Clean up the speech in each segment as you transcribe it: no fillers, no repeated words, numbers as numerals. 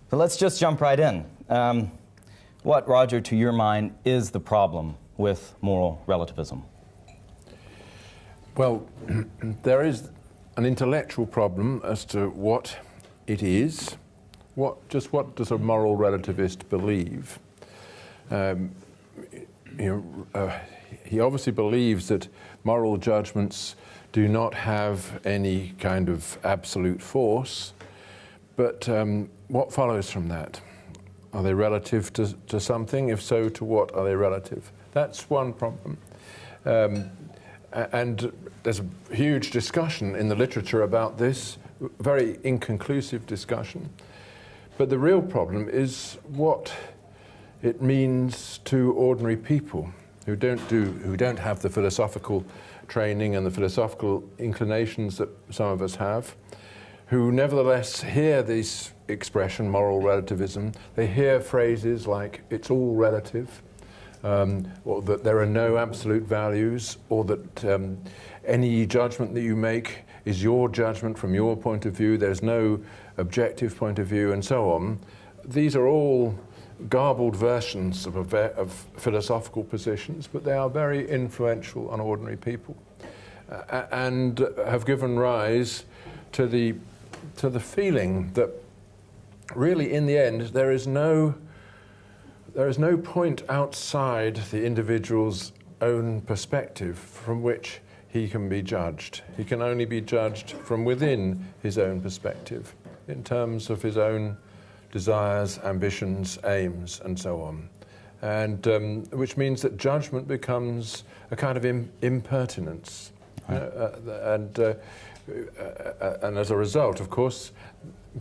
So let's just jump right in. What, Roger, to your mind, is the problem with moral relativism? Well, there is an intellectual problem as to what it is. What does a moral relativist believe? He obviously believes that moral judgments do not have any kind of absolute force, but what follows from that? Are they relative to something? If so, to what are they relative? That's one problem. And there's a huge discussion in the literature about this, very inconclusive discussion. But the real problem is what it means to ordinary people who don't have the philosophical training and the philosophical inclinations that some of us have, who nevertheless hear this expression, moral relativism. They hear phrases like, it's all relative, or that there are no absolute values, or that any judgment that you make is your judgment from your point of view, there's no objective point of view, and so on. These are all garbled versions of philosophical positions, but they are very influential on ordinary people, and have given rise to the feeling that really, in the end, there is no point outside the individual's own perspective from which he can be judged. He can only be judged from within his own perspective, in terms of his own desires, ambitions, aims, and so on. And which means that judgment becomes a kind of impertinence. And as a result, of course,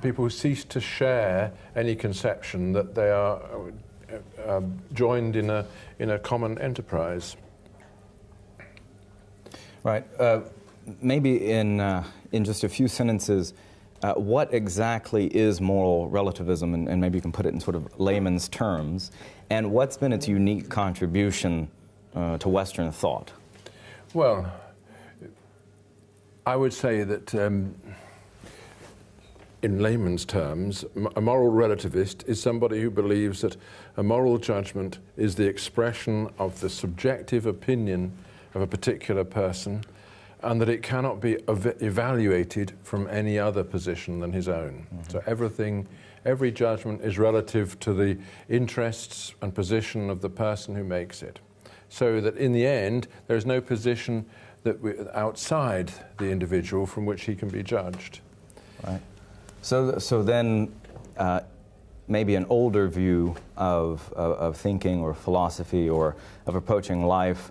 people cease to share any conception that they are joined in a common enterprise. Right. Maybe in just a few sentences, what exactly is moral relativism, and maybe you can put it in sort of layman's terms, and what's been its unique contribution to Western thought? Well, I would say that in layman's terms, a moral relativist is somebody who believes that a moral judgment is the expression of the subjective opinion of a particular person, and that it cannot be evaluated from any other position than his own. Mm-hmm. So every judgment is relative to the interests and position of the person who makes it. So that in the end, there is no position outside the individual from which he can be judged. Right. So then maybe an older view of thinking or philosophy or of approaching life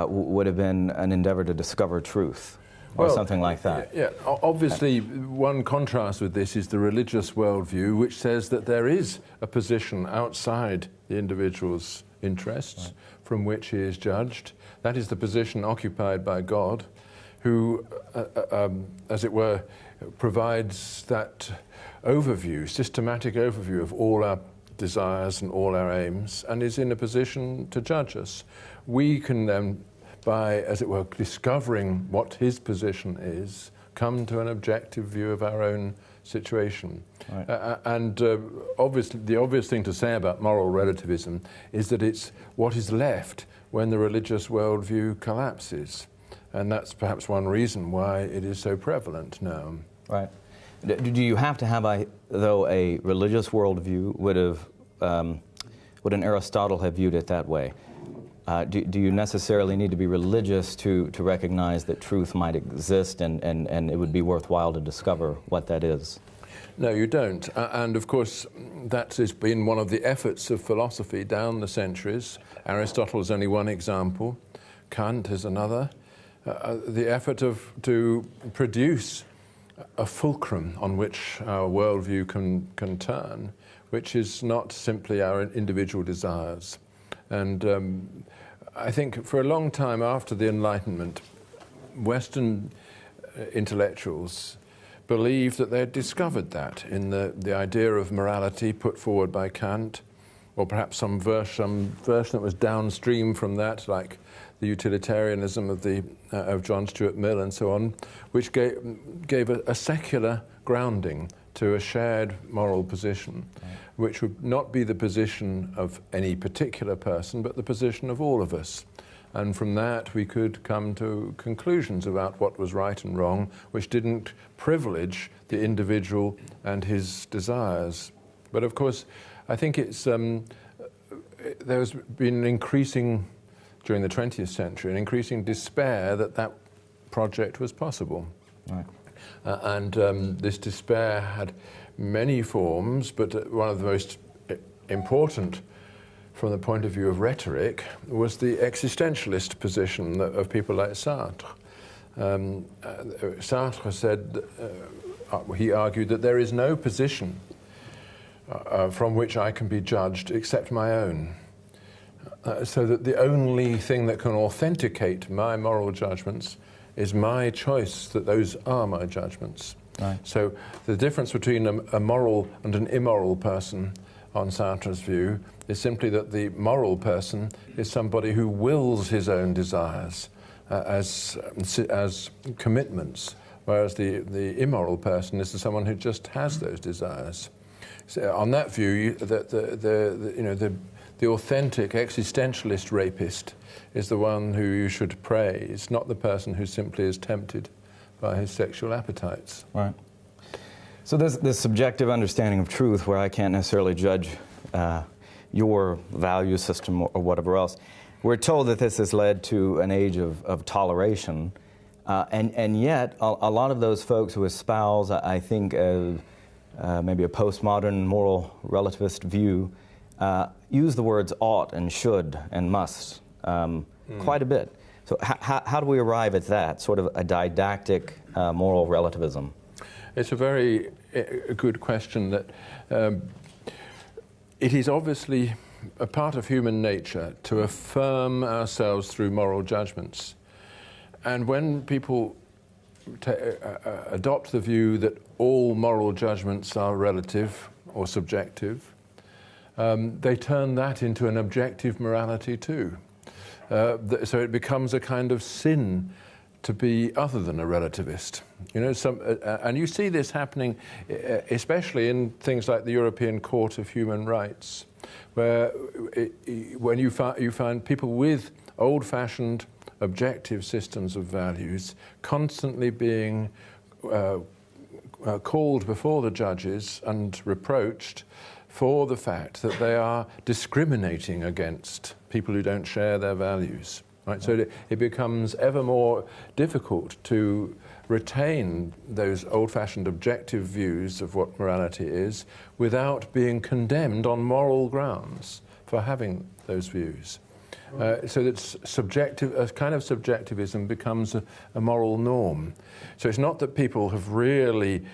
would have been an endeavor to discover truth, or something like that. Yeah, obviously one contrast with this is the religious worldview, which says that there is a position outside the individual's interests from which he is judged. That is the position occupied by God, who, as it were, provides that overview, systematic overview of all our desires and all our aims, and is in a position to judge us. We can then, by, as it were, discovering what his position is, come to an objective view of our own situation. Right. And obviously, the obvious thing to say about moral relativism is that it's what is left when the religious worldview collapses. And that's perhaps one reason why it is so prevalent now. Right. Do you have to have, though, a religious worldview? Would an Aristotle have viewed it that way? Do you necessarily need to be religious to recognize that truth might exist and it would be worthwhile to discover what that is? No, you don't. And of course, that has been one of the efforts of philosophy down the centuries. Aristotle is only one example. Kant is another. The effort to produce a fulcrum on which our worldview can turn, which is not simply our individual desires. And I think for a long time after the Enlightenment, Western intellectuals believed that they had discovered that in the idea of morality put forward by Kant, or perhaps some version that was downstream from that, like the utilitarianism of John Stuart Mill and so on, which gave a secular grounding to a shared moral position, which would not be the position of any particular person, but the position of all of us. And from that we could come to conclusions about what was right and wrong, which didn't privilege the individual and his desires. But of course, I think it's there's been an increasing, during the 20th century, an increasing despair that that project was possible. Right. This despair had many forms, but one of the most important from the point of view of rhetoric was the existentialist position of people like Sartre. Sartre said, he argued that there is no position from which I can be judged except my own. So that the only thing that can authenticate my moral judgments is my choice that those are my judgments. Right. So the difference between a moral and an immoral person, on Sartre's view, is simply that the moral person is somebody who wills his own desires as commitments, whereas the immoral person is someone who just has those desires. So on that view, the authentic existentialist rapist is the one who you should praise, not the person who simply is tempted by his sexual appetites. Right. So there's this subjective understanding of truth where I can't necessarily judge your value system or whatever else. We're told that this has led to an age of toleration, and yet a lot of those folks who espouse, I think, maybe a postmodern moral relativist view, use the words ought and should and must quite a bit. So how do we arrive at that, sort of a didactic moral relativism? It's a very good question. That it is obviously a part of human nature to affirm ourselves through moral judgments. And when people adopt the view that all moral judgments are relative or subjective, they turn that into an objective morality too. So it becomes a kind of sin to be other than a relativist. You know, and you see this happening especially in things like the European Court of Human Rights, where when you find people with old-fashioned objective systems of values constantly being called before the judges and reproached for the fact that they are discriminating against people who don't share their values. Right? So it becomes ever more difficult to retain those old-fashioned objective views of what morality is without being condemned on moral grounds for having those views. So that a kind of subjectivism becomes a moral norm. So it's not that people have really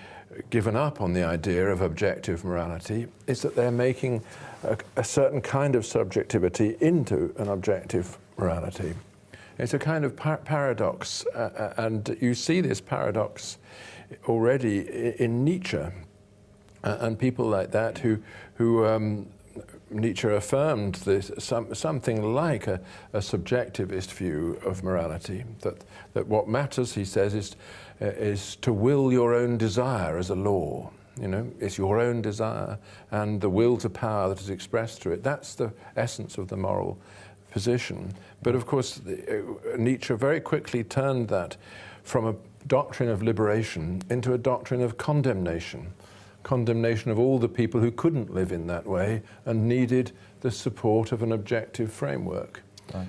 given up on the idea of objective morality, it's that they're making a certain kind of subjectivity into an objective morality. It's a kind of paradox, and you see this paradox already in Nietzsche, and people like that who Nietzsche affirmed this, something like a subjectivist view of morality, that what matters, he says, is to will your own desire as a law. You know, it's your own desire and the will to power that is expressed through it. That's the essence of the moral position. But of course, Nietzsche very quickly turned that from a doctrine of liberation into a doctrine of condemnation. Condemnation of all the people who couldn't live in that way and needed the support of an objective framework. Right.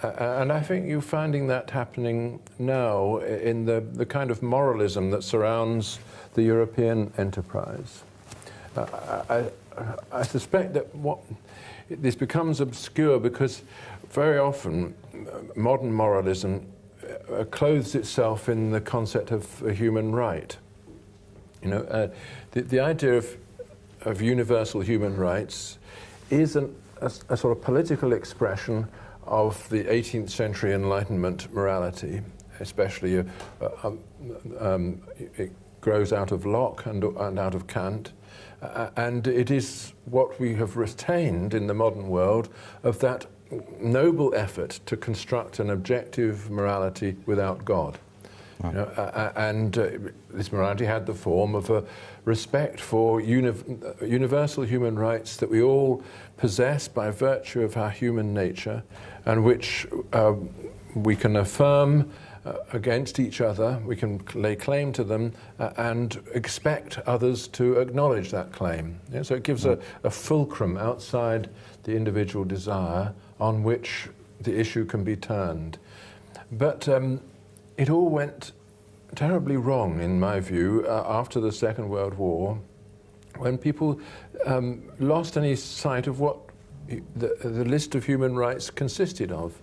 And I think you're finding that happening now in the kind of moralism that surrounds the European enterprise. I suspect that this becomes obscure because very often modern moralism clothes itself in the concept of a human right. You know, the idea of universal human rights is a sort of political expression of the 18th century Enlightenment morality, especially it grows out of Locke and out of Kant, and it is what we have retained in the modern world of that noble effort to construct an objective morality without God. You know, and this morality had the form of a respect for universal human rights that we all possess by virtue of our human nature, and which we can affirm against each other, we can lay claim to them, and expect others to acknowledge that claim. Yeah, so it gives a fulcrum outside the individual desire on which the issue can be turned. But it all went terribly wrong, in my view, after the Second World War, when people lost any sight of what the list of human rights consisted of.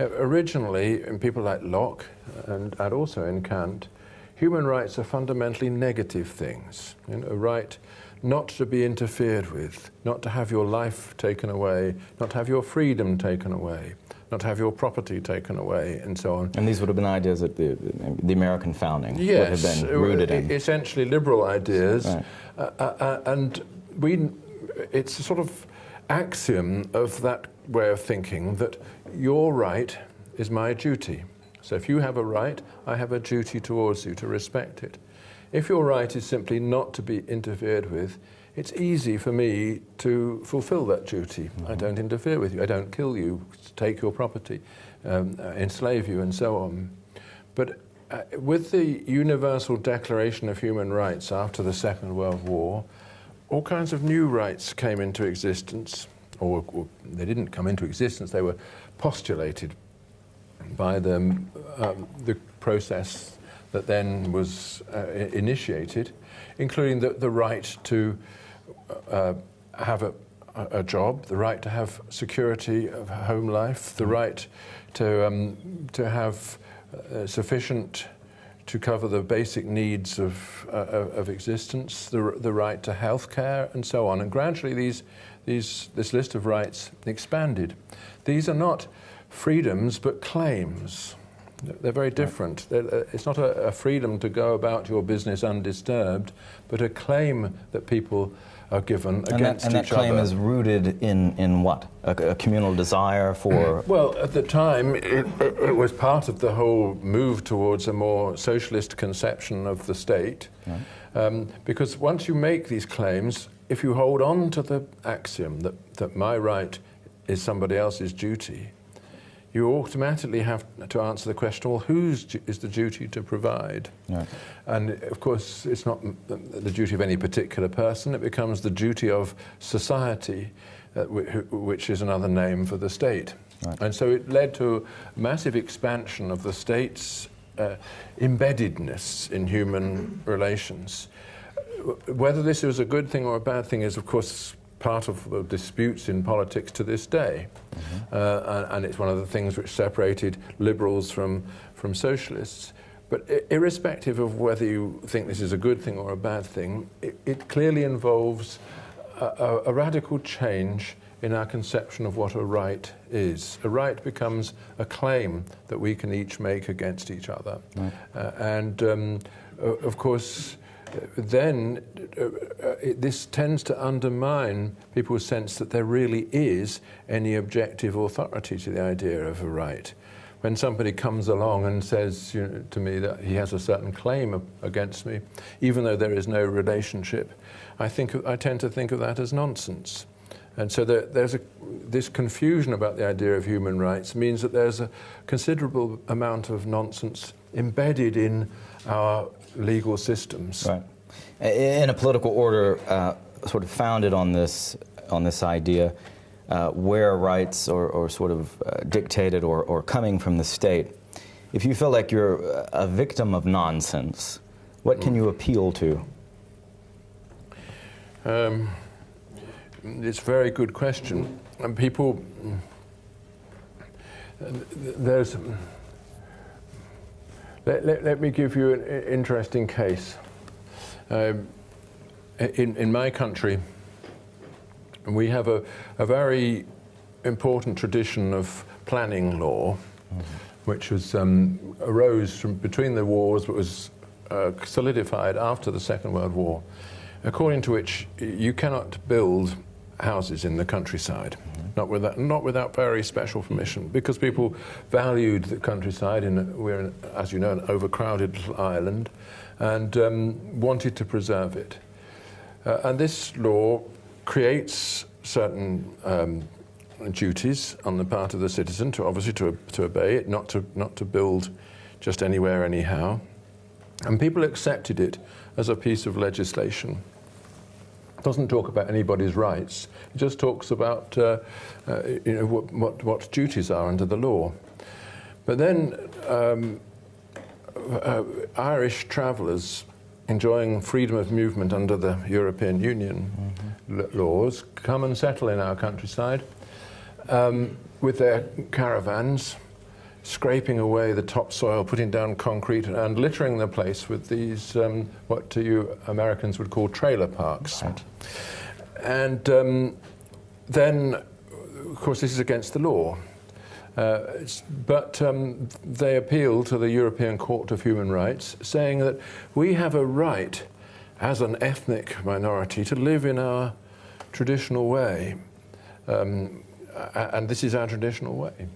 Originally, in people like Locke and also in Kant, human rights are fundamentally negative things. You know, a right not to be interfered with, not to have your life taken away, not to have your freedom taken away, not to have your property taken away, and so on. And these would have been ideas that the American founding would have been rooted in. Essentially liberal ideas. Right. And it's a sort of axiom of that way of thinking that your right is my duty. So if you have a right, I have a duty towards you to respect it. If your right is simply not to be interfered with, it's easy for me to fulfill that duty. I don't interfere with you, I don't kill you, take your property, enslave you, and so on. But with the Universal Declaration of Human Rights after the Second World War, all kinds of new rights came into existence, or they didn't come into existence, they were postulated by the process that then was initiated, including the right to have a job, the right to have security of home life, the right to have sufficient to cover the basic needs of existence, the right to health care, and so on. And gradually this list of rights expanded. These are not freedoms, but claims. They're very different. It's not a freedom to go about your business undisturbed, but a claim that people are given against each other. And that claim is rooted in what? A communal desire for... Well, at the time, it was part of the whole move towards a more socialist conception of the state. Because once you make these claims, if you hold on to the axiom that my right is somebody else's duty, you automatically have to answer the question, well, whose is the duty to provide? Right. And of course, it's not the duty of any particular person, it becomes the duty of society, which is another name for the state. Right. And so it led to a massive expansion of the state's embeddedness in human relations. Whether this is a good thing or a bad thing is, of course, part of the disputes in politics to this day. And it's one of the things which separated liberals from socialists. But irrespective of whether you think this is a good thing or a bad thing, it clearly involves a radical change in our conception of what a right is. A right becomes a claim that we can each make against each other. Right. Of course, then this tends to undermine people's sense that there really is any objective authority to the idea of a right. When somebody comes along and says to me that he has a certain claim against me, even though there is no relationship, I tend to think of that as nonsense. And so there's this confusion about the idea of human rights means that there's a considerable amount of nonsense embedded in our legal systems. Right. In a political order sort of founded on this idea, where rights are sort of dictated or coming from the state, if you feel like you're a victim of nonsense, what can you appeal to? It's a very good question. And people, let me give you an interesting case. In my country, we have a very important tradition of planning law, which was arose from between the wars, but was solidified after the Second World War, according to which you cannot build houses in the countryside, not without very special permission, because people valued the countryside. We're, as you know, an overcrowded little island, and wanted to preserve it. And this law creates certain duties on the part of the citizen to obviously to obey it, not to build just anywhere anyhow. And people accepted it as a piece of legislation. It doesn't talk about anybody's rights. It just talks about what duties are under the law. But then Irish travellers enjoying freedom of movement under the European Union laws come and settle in our countryside with their caravans, scraping away the topsoil, putting down concrete, and littering the place with these, what you Americans would call trailer parks. Right. And then, of course, this is against the law. But they appeal to the European Court of Human Rights, saying that we have a right, as an ethnic minority, to live in our traditional way. And this is our traditional way.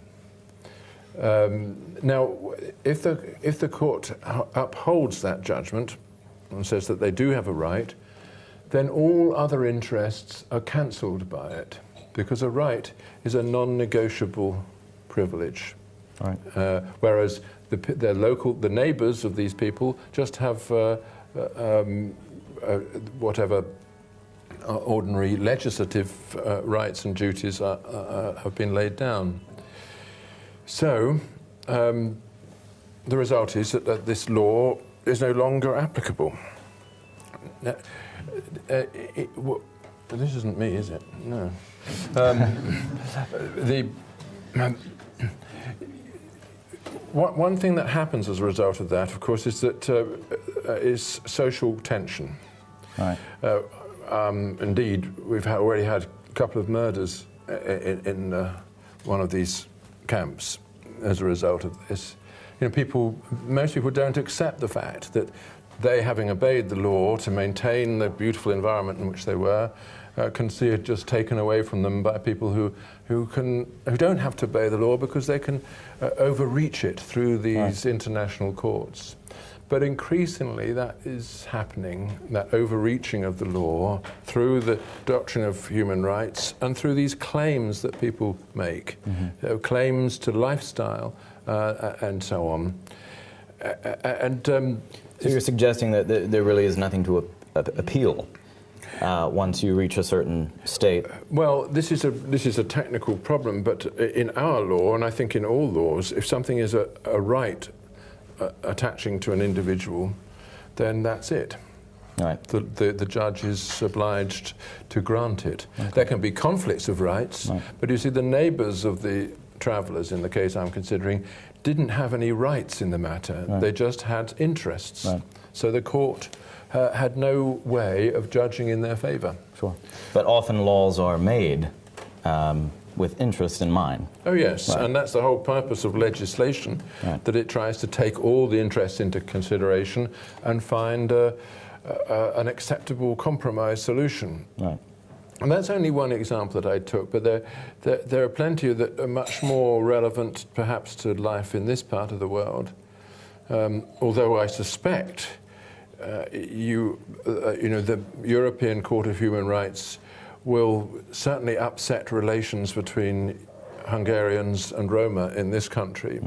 Now, if the court upholds that judgment and says that they do have a right, then all other interests are cancelled by it, because a right is a non-negotiable privilege. Right. Whereas the neighbours of these people just have whatever ordinary legislative rights and duties have been laid down. So the result is that this law is no longer applicable. This isn't me, is it? No. One thing that happens as a result of that, of course, is that is social tension. Right. Indeed, we've already had a couple of murders in one of these camps as a result of this. You know, most people don't accept the fact that they, having obeyed the law to maintain the beautiful environment in which they were, can see it just taken away from them by people who don't have to obey the law because they can overreach it through these international courts. But increasingly that is happening, that overreaching of the law through the doctrine of human rights and through these claims that people make, claims to lifestyle and so on. So you're suggesting that there really is nothing to appeal once you reach a certain state? Well, this is a technical problem, but in our law, and I think in all laws, if something is a right attaching to an individual, then that's it. Right. The judge is obliged to grant it. Okay. There can be conflicts of rights, but you see, the neighbours of the travellers, in the case I'm considering, didn't have any rights in the matter. They just had interests. So the court had no way of judging in their favour. Sure. But often laws are made with interest in mind. Oh yes, and that's the whole purpose of legislation, that it tries to take all the interests into consideration and find an acceptable compromise solution. Right. And that's only one example that I took, but there are plenty that are much more relevant perhaps to life in this part of the world. Although I suspect the European Court of Human Rights will certainly upset relations between Hungarians and Roma in this country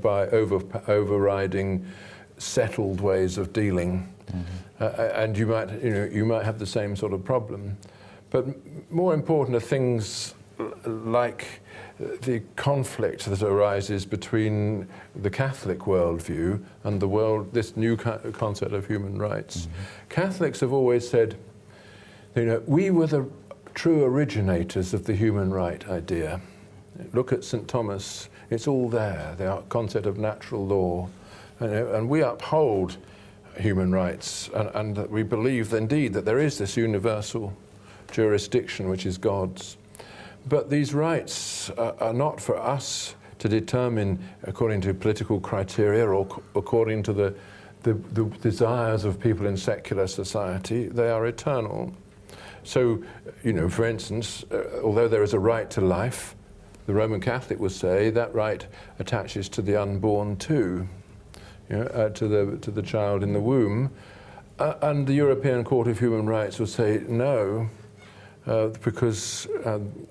by overriding settled ways of dealing, and you might have the same sort of problem. But more important are things like the conflict that arises between the Catholic worldview and this new concept of human rights. Catholics have always said, we were the true originators of the human right idea. Look at St. Thomas, it's all there, the concept of natural law. And we uphold human rights, and we believe indeed that there is this universal jurisdiction which is God's. But these rights are not for us to determine according to political criteria or according to the desires of people in secular society. They are eternal. So, you know, for instance, although there is a right to life, the Roman Catholic will say that right attaches to the unborn too, you know, to the child in the womb. And the European Court of Human Rights will say no, because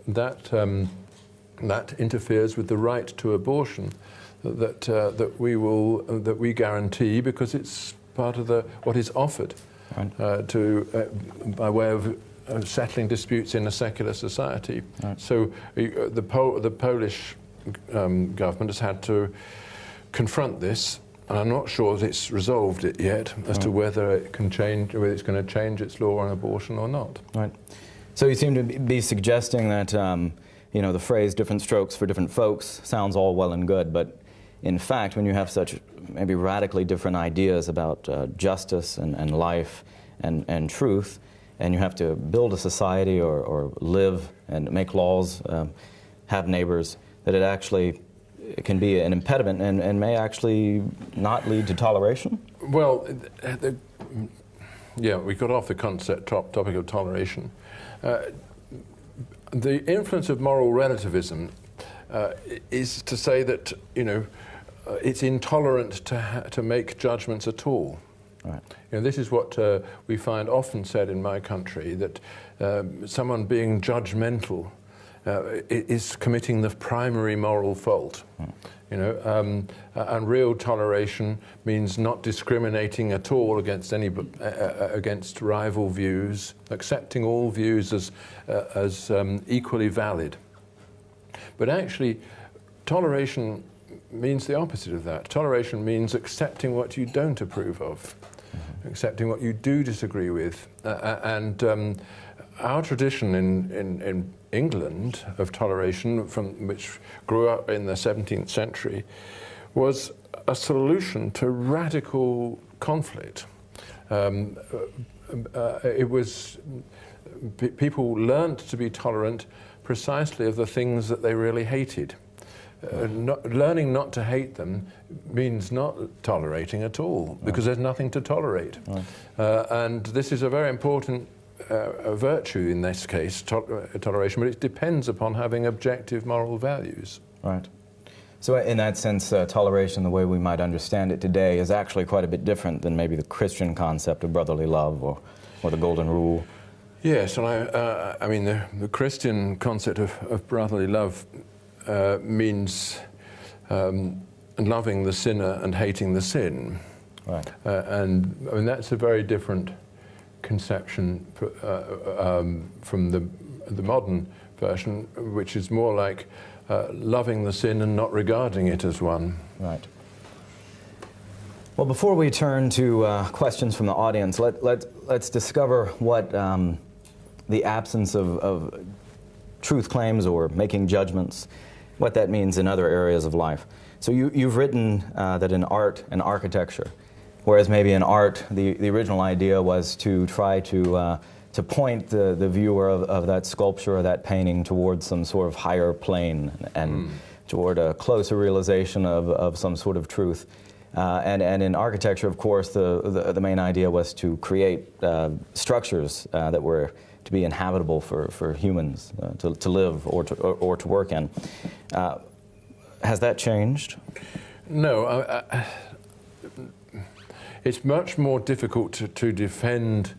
that interferes with the right to abortion that we guarantee, because it's part of what is offered by way of settling disputes in a secular society. Right. So the Polish government has had to confront this, and I'm not sure that it's resolved it yet as to whether it can change, whether it's going to change its law on abortion or not. Right. So you seem to be suggesting that you know, the phrase "different strokes for different folks" sounds all well and good, but in fact, when you have such maybe radically different ideas about justice and life and truth, and you have to build a society or live and make laws, have neighbors, that it can be an impediment and may actually not lead to toleration? Well, yeah, we got off the topic of toleration. The influence of moral relativism is to say that, you know, it's intolerant to make judgments at all. Right. You know, this is what we find often said in my country, that someone being judgmental is committing the primary moral fault. You know, and real toleration means not discriminating at all against against rival views, accepting all views as equally valid. But actually, toleration means the opposite of that. Toleration means accepting what you don't approve of, accepting what you do disagree with. And our tradition in England of toleration, which grew up in the 17th century, was a solution to radical conflict. People learnt to be tolerant precisely of the things that they really hated. Learning not to hate them means not tolerating at all, because there's nothing to tolerate. And this is a very important virtue in this case, toleration, but it depends upon having objective moral values. Right. So in that sense, toleration, the way we might understand it today, is actually quite a bit different than maybe the Christian concept of brotherly love or the golden rule. Yes, and I mean, the Christian concept of brotherly love means loving the sinner and hating the sin. Right. And I mean, that's a very different conception from the modern version, which is more like loving the sin and not regarding it as one. Right. Well, before we turn to questions from the audience, let's discover what the absence of truth claims or making judgments, what that means in other areas of life. So you've written that in art and architecture, whereas maybe in art the original idea was to try to point the viewer of that sculpture or that painting towards some sort of higher plane and toward a closer realization of some sort of truth. And in architecture, of course, the main idea was to create structures that were to be inhabitable for humans to live or to work in. Has that changed? No. It's much more difficult to defend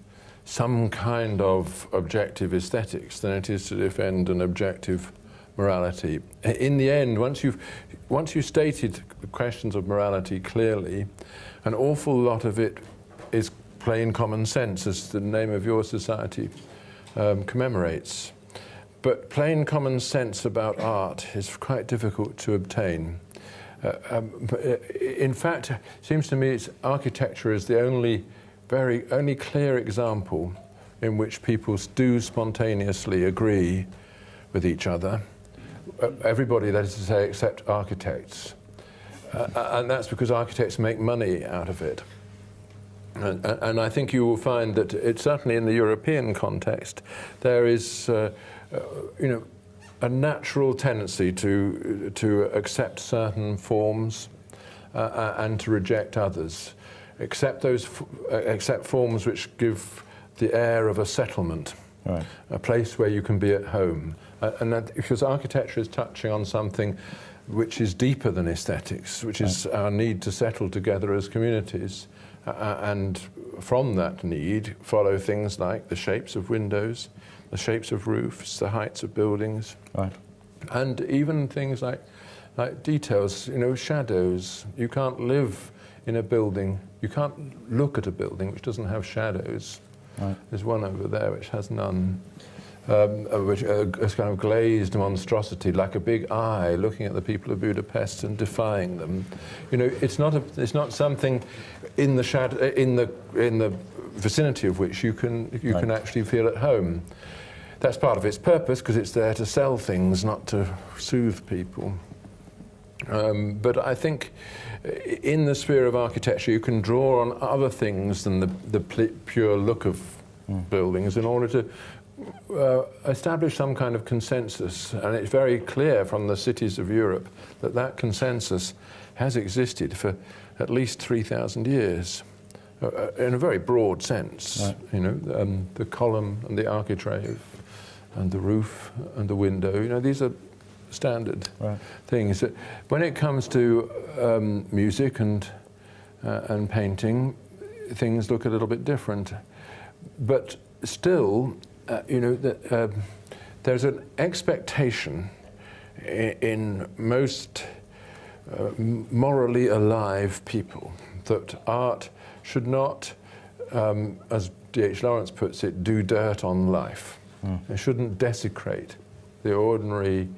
some kind of objective aesthetics than it is to defend an objective morality. In the end, once you've stated the questions of morality clearly, an awful lot of it is plain common sense, as the name of your society commemorates. But plain common sense about art is quite difficult to obtain. In fact, it seems to me architecture is the only clear example in which people do spontaneously agree with each other. Everybody, that is to say, except architects. And that's because architects make money out of it. And I think you will find that certainly in the European context, there is a natural tendency to accept certain forms and to reject others, accept forms which give the air of a settlement. Right. A place where you can be at home. And that, because architecture is touching on something which is deeper than aesthetics, which is our need to settle together as communities. And from that need follow things like the shapes of windows, the shapes of roofs, the heights of buildings. Right. And even things like details, you know, shadows. You can't live in a building, you can't look at a building which doesn't have shadows. Right. There's one over there which has none. Which is kind of glazed monstrosity, like a big eye looking at the people of Budapest and defying them. You know, it's not something in the shadow, in the vicinity of which you can actually feel at home. That's part of its purpose, because it's there to sell things, not to soothe people. But I think in the sphere of architecture you can draw on other things than the pure look of buildings in order to establish some kind of consensus. And it's very clear from the cities of Europe that that consensus has existed for at least 3,000 years in a very broad sense. Right. You know, the column and the architrave and the roof and the window, you know, these are standard things. When it comes to music and painting, things look a little bit different. But still, you know, there's an expectation in most morally alive people that art should not, as D.H. Lawrence puts it, do dirt on life. It shouldn't desecrate the ordinary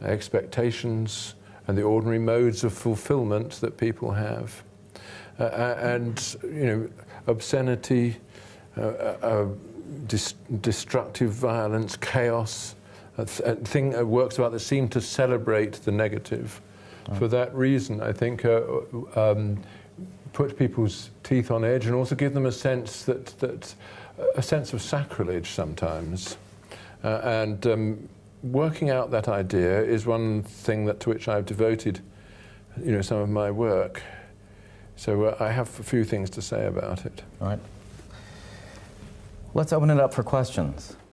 expectations and the ordinary modes of fulfillment that people have. And, you know, obscenity, destructive violence, chaos, works about that seem to celebrate the negative. For that reason, I think, put people's teeth on edge and also give them a sense a sense of sacrilege sometimes. Working out that idea is one thing to which I've devoted, you know, some of my work. So I have a few things to say about it. All right. Let's open it up for questions.